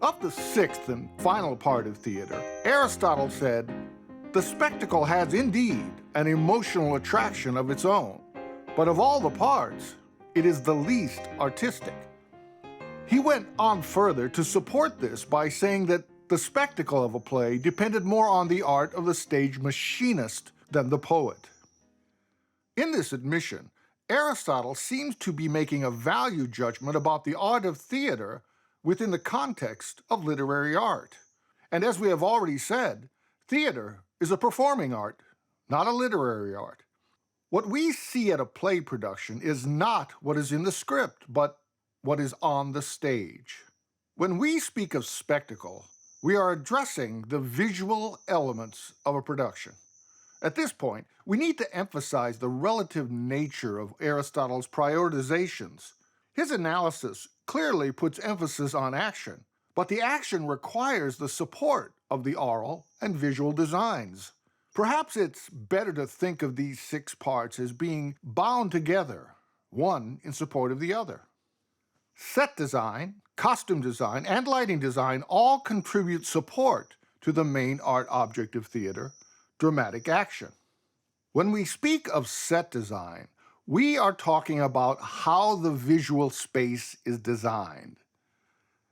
Of the sixth and final part of theater, Aristotle said, "The spectacle has indeed an emotional attraction of its own, but of all the parts, it is the least artistic." He went on further to support this by saying that the spectacle of a play depended more on the art of the stage machinist than the poet. In this admission, Aristotle seems to be making a value judgment about the art of theater within the context of literary art. And as we have already said, theater is a performing art, not a literary art. What we see at a play production is not what is in the script, but what is on the stage. When we speak of spectacle, we are addressing the visual elements of a production. At this point, we need to emphasize the relative nature of Aristotle's prioritizations. His analysis clearly puts emphasis on action, but the action requires the support of the oral and visual designs. Perhaps it's better to think of these 6 parts as being bound together, one in support of the other. Set design, costume design, and lighting design all contribute support to the main art object of theater, dramatic action. When we speak of set design, we are talking about how the visual space is designed.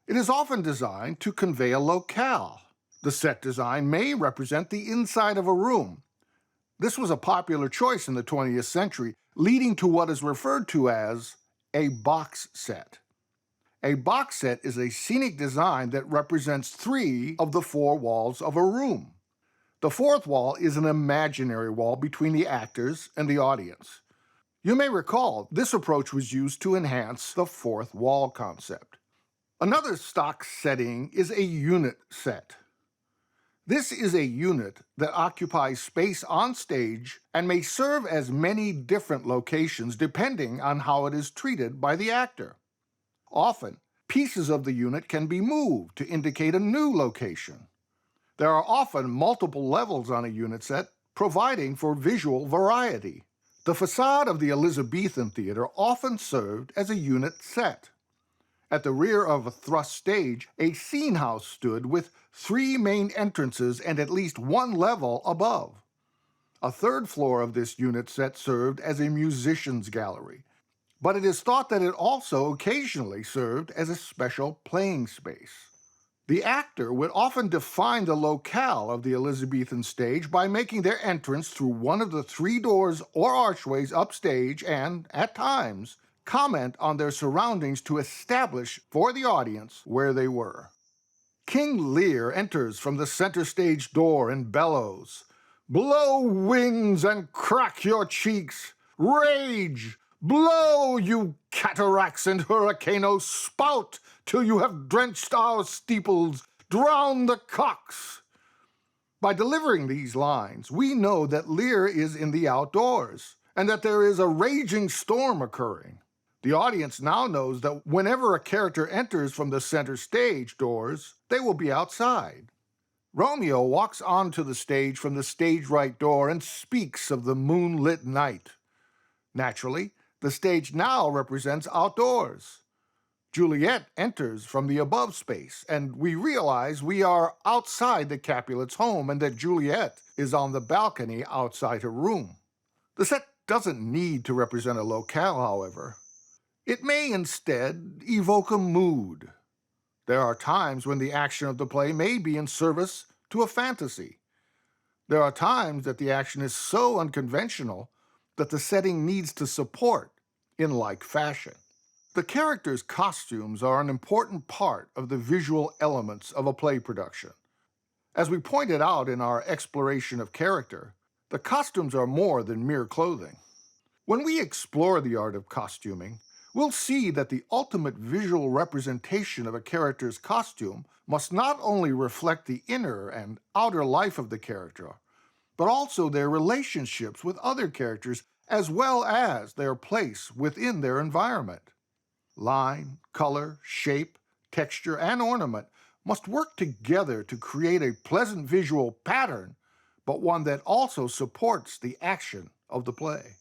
It is often designed to convey a locale. The set design may represent the inside of a room. This was a popular choice in the 20th century, leading to what is referred to as a box set. A box set is a scenic design that represents 3 of the 4 walls of a room. The 4th wall is an imaginary wall between the actors and the audience. You may recall this approach was used to enhance the 4th wall concept. Another stock setting is a unit set. This is a unit that occupies space on stage and may serve as many different locations depending on how it is treated by the actor. Often, pieces of the unit can be moved to indicate a new location. There are often multiple levels on a unit set, providing for visual variety. The facade of the Elizabethan theater often served as a unit set. At the rear of a thrust stage, a scene house stood with 3 main entrances and at least 1 level above. A 3rd floor of this unit set served as a musician's gallery, but it is thought that it also occasionally served as a special playing space. The actor would often define the locale of the Elizabethan stage by making their entrance through one of the 3 doors or archways upstage and, at times, comment on their surroundings to establish for the audience where they were. King Lear enters from the center stage door and bellows, "Blow winds and crack your cheeks! Rage! Blow, you cataracts and hurricanes! Spout till you have drenched our steeples! Drown the cocks!" By delivering these lines, we know that Lear is in the outdoors and that there is a raging storm occurring. The audience now knows that whenever a character enters from the center stage doors, they will be outside. Romeo walks onto the stage from the stage right door and speaks of the moonlit night. Naturally, the stage now represents outdoors. Juliet enters from the above space, and we realize we are outside the Capulets' home and that Juliet is on the balcony outside her room. The set doesn't need to represent a locale, however. It may instead evoke a mood. There are times when the action of the play may be in service to a fantasy. There are times that the action is so unconventional that the setting needs to support in like fashion. The characters' costumes are an important part of the visual elements of a play production. As we pointed out in our exploration of character, the costumes are more than mere clothing. When we explore the art of costuming, we'll see that the ultimate visual representation of a character's costume must not only reflect the inner and outer life of the character, but also their relationships with other characters as well as their place within their environment. Line, color, shape, texture, and ornament must work together to create a pleasant visual pattern, but one that also supports the action of the play.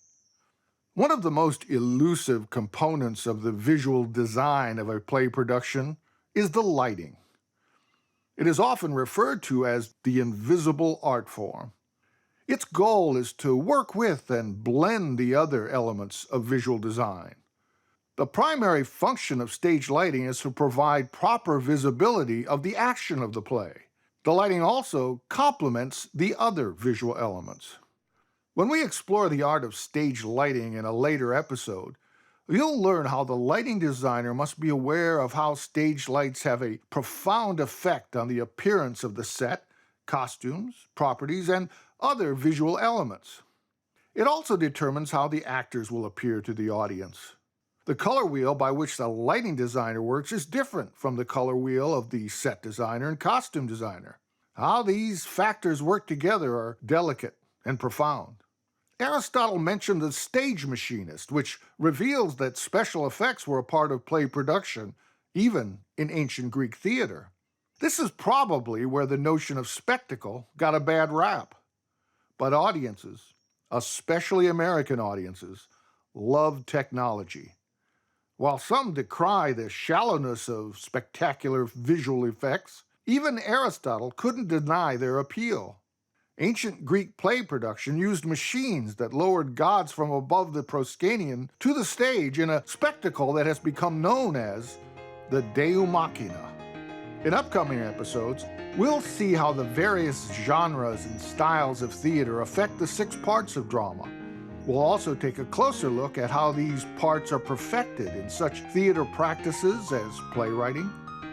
One of the most elusive components of the visual design of a play production is the lighting. It is often referred to as the invisible art form. Its goal is to work with and blend the other elements of visual design. The primary function of stage lighting is to provide proper visibility of the action of the play. The lighting also complements the other visual elements. When we explore the art of stage lighting in a later episode, you'll learn how the lighting designer must be aware of how stage lights have a profound effect on the appearance of the set, costumes, properties, and other visual elements. It also determines how the actors will appear to the audience. The color wheel by which the lighting designer works is different from the color wheel of the set designer and costume designer. How these factors work together are delicate and profound. Aristotle mentioned the stage machinist, which reveals that special effects were a part of play production, even in ancient Greek theater. This is probably where the notion of spectacle got a bad rap. But audiences, especially American audiences, love technology. While some decry the shallowness of spectacular visual effects, even Aristotle couldn't deny their appeal. Ancient Greek play production used machines that lowered gods from above the proscenium to the stage in a spectacle that has become known as the Deus Machina. In upcoming episodes, we'll see how the various genres and styles of theater affect the 6 parts of drama. We'll also take a closer look at how these parts are perfected in such theater practices as playwriting,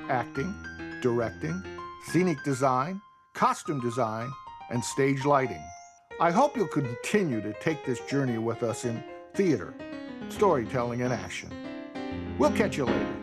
acting, directing, scenic design, costume design, and stage lighting. I hope you'll continue to take this journey with us in theater, storytelling, and action. We'll catch you later.